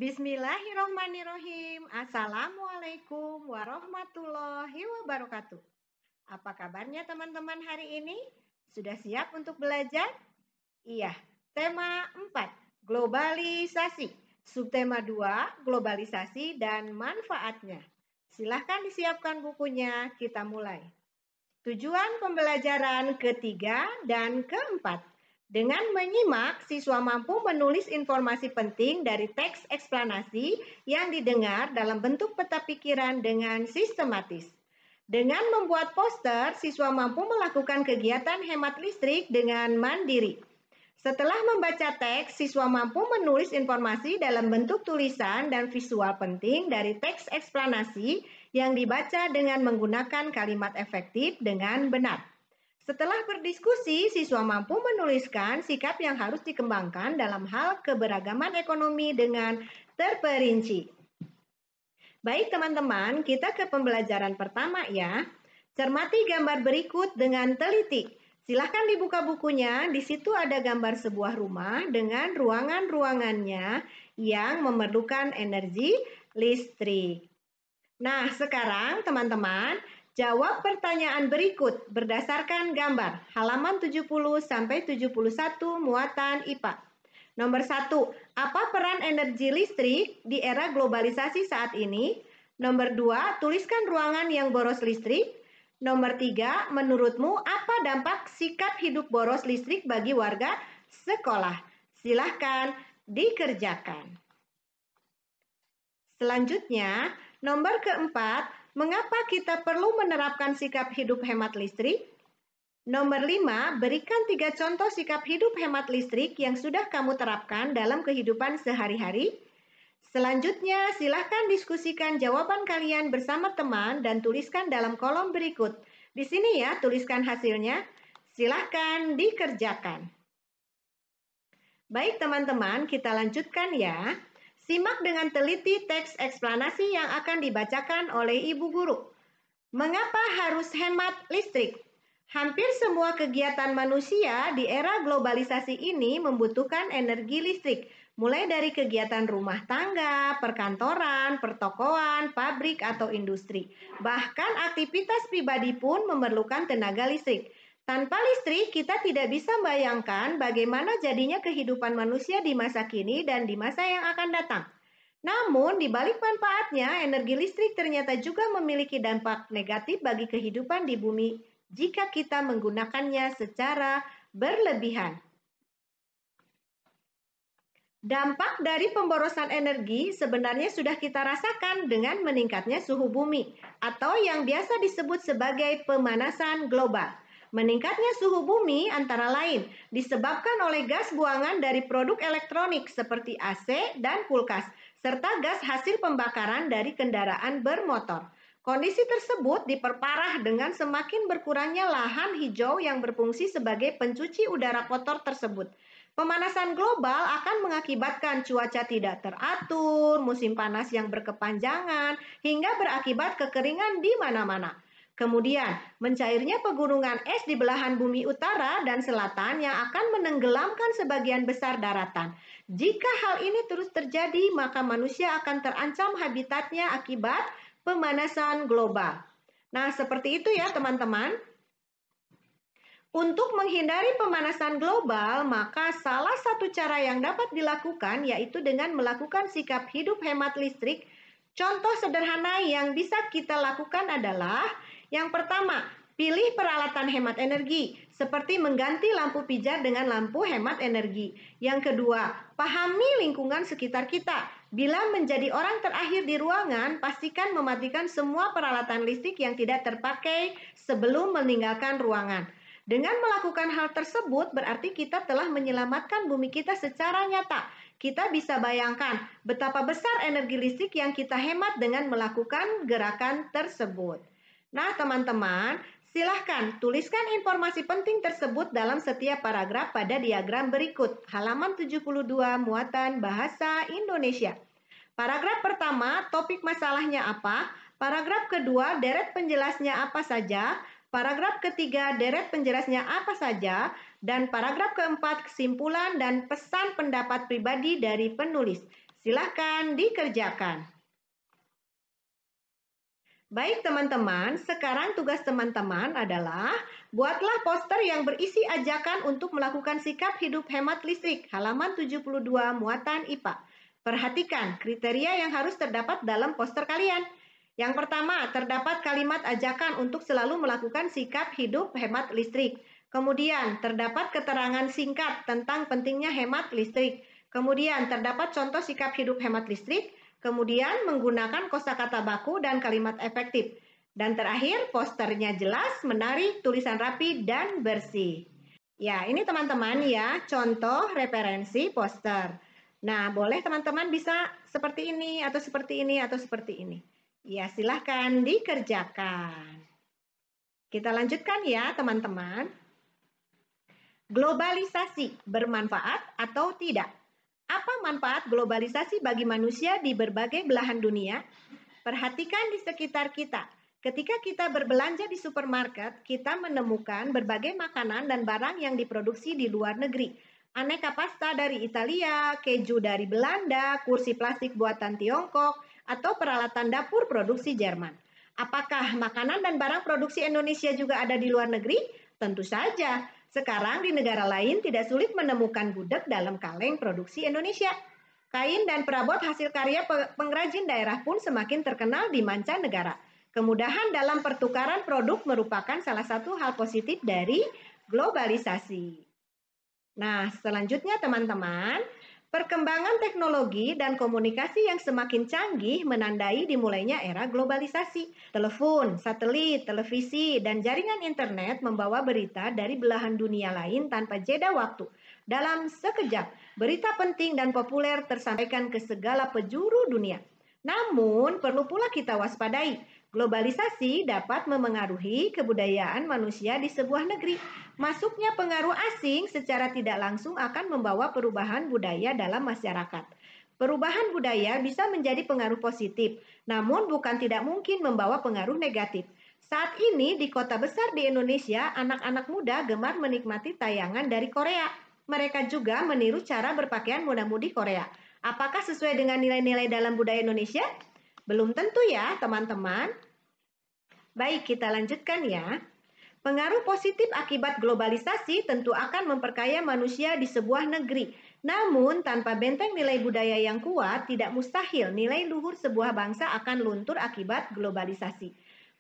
Bismillahirrohmanirrohim. Assalamualaikum warahmatullahi wabarakatuh. Apa kabarnya teman-teman hari ini? Sudah siap untuk belajar? Iya, tema 4, globalisasi. Subtema 2, globalisasi dan manfaatnya. Silahkan disiapkan bukunya, kita mulai. Tujuan pembelajaran ketiga dan keempat. Dengan menyimak, siswa mampu menulis informasi penting dari teks eksplanasi yang didengar dalam bentuk peta pikiran dengan sistematis. Dengan membuat poster, siswa mampu melakukan kegiatan hemat listrik dengan mandiri. Setelah membaca teks, siswa mampu menulis informasi dalam bentuk tulisan dan visual penting dari teks eksplanasi yang dibaca dengan menggunakan kalimat efektif dengan benar. Setelah berdiskusi, siswa mampu menuliskan sikap yang harus dikembangkan dalam hal keberagaman ekonomi dengan terperinci. Baik teman-teman, kita ke pembelajaran pertama ya. Cermati gambar berikut dengan teliti. Silahkan dibuka bukunya, di situ ada gambar sebuah rumah dengan ruangan-ruangannya yang memerlukan energi listrik. Nah, sekarang teman-teman, jawab pertanyaan berikut berdasarkan gambar halaman 70-71 muatan IPA. Nomor 1, apa peran energi listrik di era globalisasi saat ini? Nomor 2, tuliskan ruangan yang boros listrik. Nomor 3, menurutmu apa dampak sikap hidup boros listrik bagi warga sekolah? Silahkan dikerjakan. Selanjutnya, nomor keempat, mengapa kita perlu menerapkan sikap hidup hemat listrik? Nomor 5, berikan 3 contoh sikap hidup hemat listrik yang sudah kamu terapkan dalam kehidupan sehari-hari. Selanjutnya, silahkan diskusikan jawaban kalian bersama teman dan tuliskan dalam kolom berikut. Di sini ya, tuliskan hasilnya. Silahkan dikerjakan. Baik teman-teman, kita lanjutkan ya. Simak dengan teliti teks eksplanasi yang akan dibacakan oleh Ibu Guru. Mengapa harus hemat listrik? Hampir semua kegiatan manusia di era globalisasi ini membutuhkan energi listrik, mulai dari kegiatan rumah tangga, perkantoran, pertokoan, pabrik, atau industri. Bahkan aktivitas pribadi pun memerlukan tenaga listrik. Tanpa listrik, kita tidak bisa bayangkan bagaimana jadinya kehidupan manusia di masa kini dan di masa yang akan datang. Namun, di balik manfaatnya, energi listrik ternyata juga memiliki dampak negatif bagi kehidupan di bumi jika kita menggunakannya secara berlebihan. Dampak dari pemborosan energi sebenarnya sudah kita rasakan dengan meningkatnya suhu bumi atau yang biasa disebut sebagai pemanasan global. Meningkatnya suhu bumi antara lain disebabkan oleh gas buangan dari produk elektronik seperti AC dan kulkas, serta gas hasil pembakaran dari kendaraan bermotor. Kondisi tersebut diperparah dengan semakin berkurangnya lahan hijau yang berfungsi sebagai pencuci udara kotor tersebut. Pemanasan global akan mengakibatkan cuaca tidak teratur, musim panas yang berkepanjangan, hingga berakibat kekeringan di mana-mana. Kemudian, mencairnya pegunungan es di belahan bumi utara dan selatan yang akan menenggelamkan sebagian besar daratan. Jika hal ini terus terjadi, maka manusia akan terancam habitatnya akibat pemanasan global. Nah, seperti itu ya teman-teman. Untuk menghindari pemanasan global, maka salah satu cara yang dapat dilakukan yaitu dengan melakukan sikap hidup hemat listrik. Contoh sederhana yang bisa kita lakukan adalah yang pertama, pilih peralatan hemat energi, seperti mengganti lampu pijar dengan lampu hemat energi. Yang kedua, pahami lingkungan sekitar kita. Bila menjadi orang terakhir di ruangan, pastikan mematikan semua peralatan listrik yang tidak terpakai sebelum meninggalkan ruangan. Dengan melakukan hal tersebut, berarti kita telah menyelamatkan bumi kita secara nyata. Kita bisa bayangkan betapa besar energi listrik yang kita hemat dengan melakukan gerakan tersebut. Nah, teman-teman, silahkan tuliskan informasi penting tersebut dalam setiap paragraf pada diagram berikut. Halaman 72 muatan bahasa Indonesia. Paragraf pertama, topik masalahnya apa? Paragraf kedua, deret penjelasnya apa saja? Paragraf ketiga, deret penjelasnya apa saja? Dan paragraf keempat, kesimpulan dan pesan pendapat pribadi dari penulis. Silahkan dikerjakan. Baik teman-teman, sekarang tugas teman-teman adalah buatlah poster yang berisi ajakan untuk melakukan sikap hidup hemat listrik, halaman 72 muatan IPA. Perhatikan kriteria yang harus terdapat dalam poster kalian. Yang pertama, terdapat kalimat ajakan untuk selalu melakukan sikap hidup hemat listrik. Kemudian, terdapat keterangan singkat tentang pentingnya hemat listrik. Kemudian, terdapat contoh sikap hidup hemat listrik. Kemudian menggunakan kosakata baku dan kalimat efektif. Dan terakhir, posternya jelas, menarik, tulisan rapi, dan bersih. Ya, ini teman-teman ya, contoh referensi poster. Nah, boleh teman-teman bisa seperti ini, atau seperti ini, atau seperti ini. Ya, silahkan dikerjakan. Kita lanjutkan ya, teman-teman. Globalisasi bermanfaat atau tidak? Apa manfaat globalisasi bagi manusia di berbagai belahan dunia? Perhatikan di sekitar kita. Ketika kita berbelanja di supermarket, kita menemukan berbagai makanan dan barang yang diproduksi di luar negeri. Aneka pasta dari Italia, keju dari Belanda, kursi plastik buatan Tiongkok, atau peralatan dapur produksi Jerman. Apakah makanan dan barang produksi Indonesia juga ada di luar negeri? Tentu saja. Sekarang di negara lain tidak sulit menemukan gudeg dalam kaleng produksi Indonesia. Kain dan perabot hasil karya pengrajin daerah pun semakin terkenal di mancanegara. Kemudahan dalam pertukaran produk merupakan salah satu hal positif dari globalisasi. Nah, selanjutnya teman-teman, perkembangan teknologi dan komunikasi yang semakin canggih menandai dimulainya era globalisasi. Telepon, satelit, televisi, dan jaringan internet membawa berita dari belahan dunia lain tanpa jeda waktu. Dalam sekejap, berita penting dan populer tersampaikan ke segala penjuru dunia. Namun, perlu pula kita waspadai. Globalisasi dapat memengaruhi kebudayaan manusia di sebuah negeri. Masuknya pengaruh asing secara tidak langsung akan membawa perubahan budaya dalam masyarakat. Perubahan budaya bisa menjadi pengaruh positif, namun bukan tidak mungkin membawa pengaruh negatif. Saat ini di kota besar di Indonesia, anak-anak muda gemar menikmati tayangan dari Korea. Mereka juga meniru cara berpakaian muda-mudi Korea. Apakah sesuai dengan nilai-nilai dalam budaya Indonesia? Belum tentu ya, teman-teman. Baik, kita lanjutkan ya. Pengaruh positif akibat globalisasi tentu akan memperkaya manusia di sebuah negeri. Namun, tanpa benteng nilai budaya yang kuat, tidak mustahil nilai luhur sebuah bangsa akan luntur akibat globalisasi.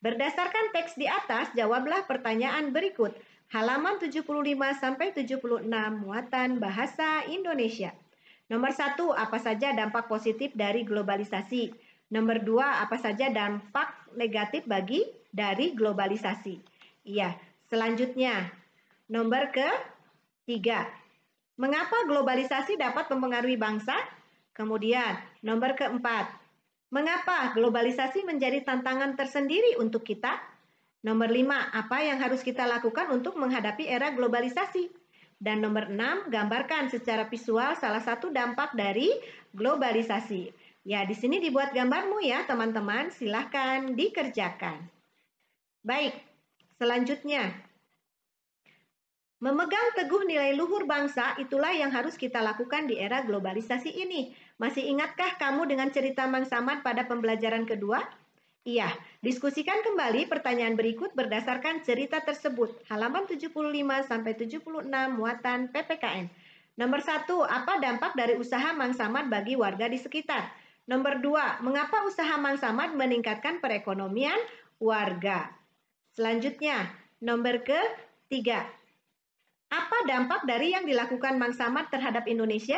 Berdasarkan teks di atas, jawablah pertanyaan berikut. Halaman 75-76 muatan bahasa Indonesia. Nomor 1, apa saja dampak positif dari globalisasi? Nomor 2, apa saja dampak negatif dari globalisasi? Iya, selanjutnya, nomor ke-3. Mengapa globalisasi dapat mempengaruhi bangsa? Kemudian, nomor ke-4. Mengapa globalisasi menjadi tantangan tersendiri untuk kita? Nomor 5. Apa yang harus kita lakukan untuk menghadapi era globalisasi? Dan nomor 6. Gambarkan secara visual salah satu dampak dari globalisasi. Ya, di sini dibuat gambarmu ya, teman-teman. Silahkan dikerjakan. Baik, selanjutnya. Memegang teguh nilai luhur bangsa, itulah yang harus kita lakukan di era globalisasi ini. Masih ingatkah kamu dengan cerita Mang Samad pada pembelajaran kedua? Iya, diskusikan kembali pertanyaan berikut berdasarkan cerita tersebut. Halaman 75-76 muatan PPKN. Nomor 1, apa dampak dari usaha Mang Samad bagi warga di sekitar? Nomor 2, mengapa usaha Mang Samad meningkatkan perekonomian warga? Selanjutnya, nomor ke-3. Apa dampak dari yang dilakukan Mang Samad terhadap Indonesia?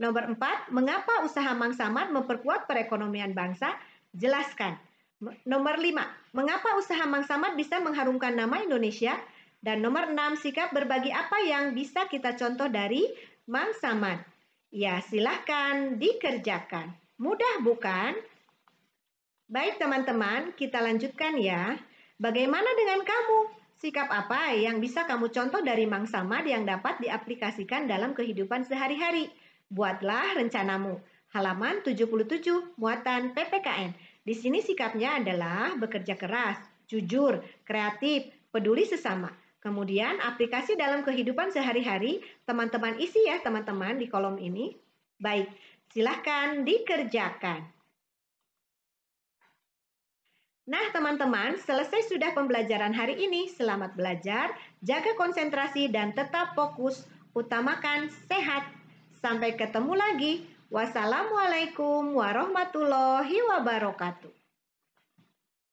Nomor 4, mengapa usaha Mang Samad memperkuat perekonomian bangsa? Jelaskan. Nomor 5, mengapa usaha Mang Samad bisa mengharumkan nama Indonesia? Dan nomor 6, sikap berbagi apa yang bisa kita contoh dari Mang Samad? Ya, silahkan dikerjakan. Mudah bukan? Baik teman-teman, kita lanjutkan ya. Bagaimana dengan kamu? Sikap apa yang bisa kamu contoh dari Mang Samad yang dapat diaplikasikan dalam kehidupan sehari-hari? Buatlah rencanamu. Halaman 77, muatan PPKN. Di sini sikapnya adalah bekerja keras, jujur, kreatif, peduli sesama. Kemudian aplikasi dalam kehidupan sehari-hari, teman-teman isi ya teman-teman di kolom ini. Baik, Silahkan dikerjakan. Nah, teman-teman, selesai sudah pembelajaran hari ini. Selamat belajar, jaga konsentrasi, dan tetap fokus. Utamakan sehat. Sampai ketemu lagi. Wassalamualaikum warahmatullahi wabarakatuh.